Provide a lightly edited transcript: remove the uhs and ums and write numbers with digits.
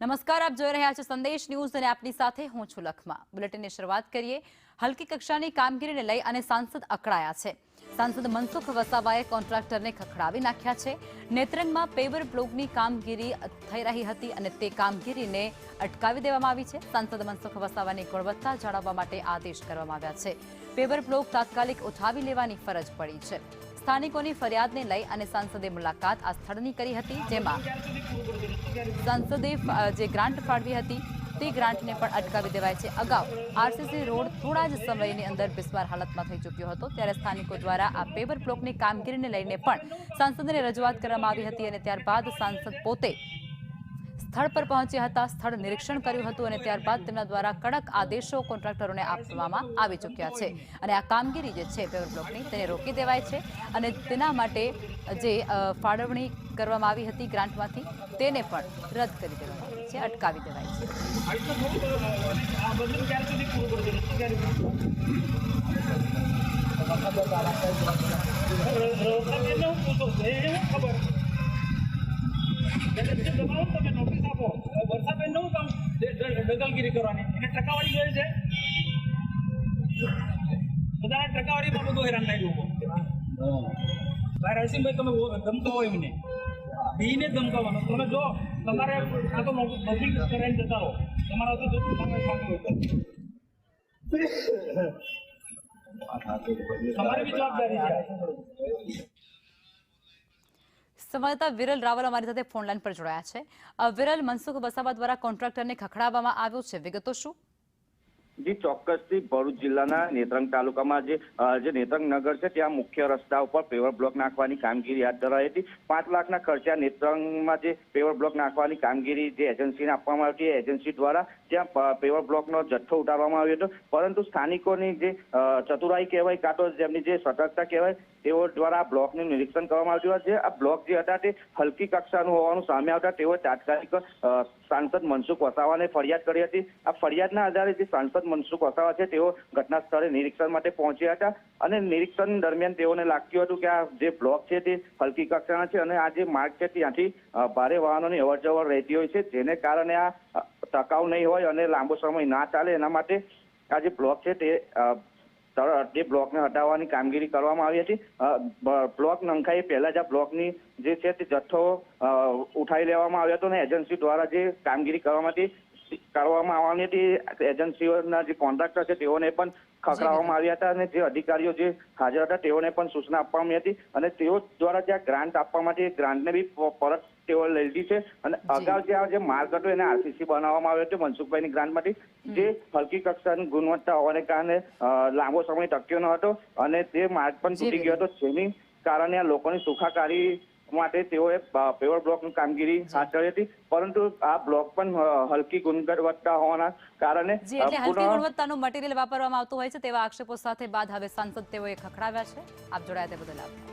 નમસ્કાર, આપ જોઈ રહ્યા છો સંદેશ ન્યૂઝ અને આપની સાથે હું છું લખમા। બુલેટિનની શરૂઆત કરીએ। હલકી કક્ષાની કામગીરીને લઈ અને સાંસદ અકળાયા છે। સાંસદ મનસુખ વસાવાએ કોન્ટ્રાક્ટરને ખખડાવી નાખ્યા છે। નેત્રંગમાં પેવર બ્લોકની કામગીરી થઈ રહી હતી અને તે કામગીરીને અટકાવી દેવામાં આવી છે। સાંસદ મનસુખ વસાવાની ગુણવત્તા જાળવવા માટે આદેશ કરવામાં આવ્યા છે। પેવર બ્લોક તાત્કાલિક ઉઠાવી લેવાની ફરજ પડી છે। સ્થાનિકોની ફરિયાદને લઈ અને સાંસદે મુલાકાત આ સ્થળની કરી હતી, જેમાં સાંસદે જે ગ્રાન્ટ ફાળવી હતી તે ગ્રાન્ટને પણ અટકાવી દેવાય છે। અગાઉ આરસીસી રોડ થોડા જ સમયની અંદર બિસ્માર હાલતમાં થઈ ચૂક્યો હતો, ત્યારે સ્થાનિકો દ્વારા આ પેવર બ્લોકની કામગીરીને લઈને પણ સાંસદને રજૂઆત કરવામાં આવી હતી અને ત્યારબાદ સાંસદ પોતે સ્થળ પર પહોંચ્યા હતા, સ્થળ નિરીક્ષણ કર્યું હતું અને ત્યારબાદ તેમના દ્વારા કડક આદેશો કોન્ટ્રાક્ટરોને આપવામાં આવી ચૂક્યા છે અને આ કામગીરી જે છે પેવર બ્લોકની તેને રોકી દેવાય છે અને તેના માટે જે ફાળવણી કરવામાં આવી હતી ગ્રાન્ટમાંથી તેને પણ રદ કરી દેવામાં આવી છે, અટકાવી દેવાય છે। તમે નોટિસ આપો, વર્ષાબેન નું કામ દખલગીરી કરવાની અને ટકાવારી જોઈએ છે, બધા ટકાવારીમાં બધું હેરાન થાય લોકો। ભાઈ રાયસિંહભાઈ, તમે ધમકાવો એમને, બીને ધમકાવવાનો। તમે જો તમારે આ તો નોટિસ કરાવીને જતા રહો, તમારા તો તમારી બી જવાબદારી છે। સંવાદદાતા વિરલ રાવલ અમારી સાથે ફોન લાઈન પર જોડાયા છે। વિરલ, મનસુખ વસાવા દ્વારા કોન્ટ્રાક્ટરને ખખડાવવામાં આવ્યો છે, વિગતો શું? જી ચોક્કસથી ભરૂચ જિલ્લાના નેત્રંગ તાલુકામાં જે નેત્રંગ નગર છે ત્યાં મુખ્ય રસ્તા ઉપર પેવર બ્લોક નાખવાની કામગીરી હાથ ધરાઈ હતી। 5 લાખના ખર્ચે નેત્રંગમાં જે પેવર બ્લોક નાખવાની કામગીરી જે એજન્સીને આપવામાં આવી હતી, એજન્સી દ્વારા ત્યાં પેવર બ્લોકનો જથ્થો ઉતારવામાં આવ્યો હતો, પરંતુ સ્થાનિકોની જે ચતુરાઈ કહેવાય કાં તો જેમની જે સતર્કતા કહેવાય તેઓ દ્વારા આ બ્લોકનું નિરીક્ષણ કરવામાં આવ્યું છે। આ બ્લોક જે હતા તે હલકી કક્ષાનું હોવાનું સામે આવતા તેઓ તાત્કાલિક સાંસદ મનસુખ વસાવાને ફરિયાદ કરી હતી। આ ફરિયાદના આધારે જે સાંસદ મનસુખ વસાવા છે તેઓ ઘટના સ્થળે નિરીક્ષણ માટે પહોંચ્યા હતા અને નિરીક્ષણ દરમિયાન તેઓને લાગ્યું હતું કે આ જે બ્લોક છે તે હલકી કક્ષાના છે અને આ જે માર્ગ છે ત્યાંથી ભારે વાહનોની અવરજવર રહેતી હોય છે, જેને કારણે આ ટકાઉ નહીં હોય અને લાંબો સમય ના ચાલે, એના માટે આ જે બ્લોક છે તે બ્લોકને હટાવવાની કામગીરી કરવામાં આવી હતી। બ્લોક નંખાઈ પહેલા જ આ બ્લોકની જે છે તે જથ્થો ઉઠાવી લેવામાં આવ્યો હતો અને એજન્સી દ્વારા જે કામગીરી કરવામાં આવવાની હતી, એજન્સીઓના જે કોન્ટ્રાક્ટર છે તેઓને પણ ખખડાવવામાં આવ્યા હતા અને જે અધિકારીઓ જે હાજર હતા તેઓને પણ સૂચના આપવામાં હતી અને તેઓ દ્વારા જ્યાં ગ્રાન્ટ આપવા માટે ગ્રાન્ટને બી પરત તેઓ લઈ લીધી છે અને અગાઉ જે માર્ગ હતો એને આરસીસી બનાવવામાં આવ્યો હતો મનસુખભાઈની ગ્રાન્ટમાંથી, જે હલકી કક્ષાની ગુણવત્તા હોવાને કારણે લાંબો સમય ટક્યો ન હતો અને તે માર્ગ પણ તૂટી ગયો હતો, જેની કારણે આ લોકોની સુખાકારી માટે તેઓએ પેવર બ્લોકની કામગીરી હાથ ધરી હતી, પરંતુ આ બ્લોક પણ હલકી ગુણવત્તા હોવાના કારણે હલકી ગુણવત્તાનું મટીરીયલ વાપરવામાં આવતું હોય છે તેવા આક્ષેપો સાથે બાદ હવે સાંસદ તેઓએ ખખડાવ્યા છે। આપ જોડાયા તે બદલ આભાર।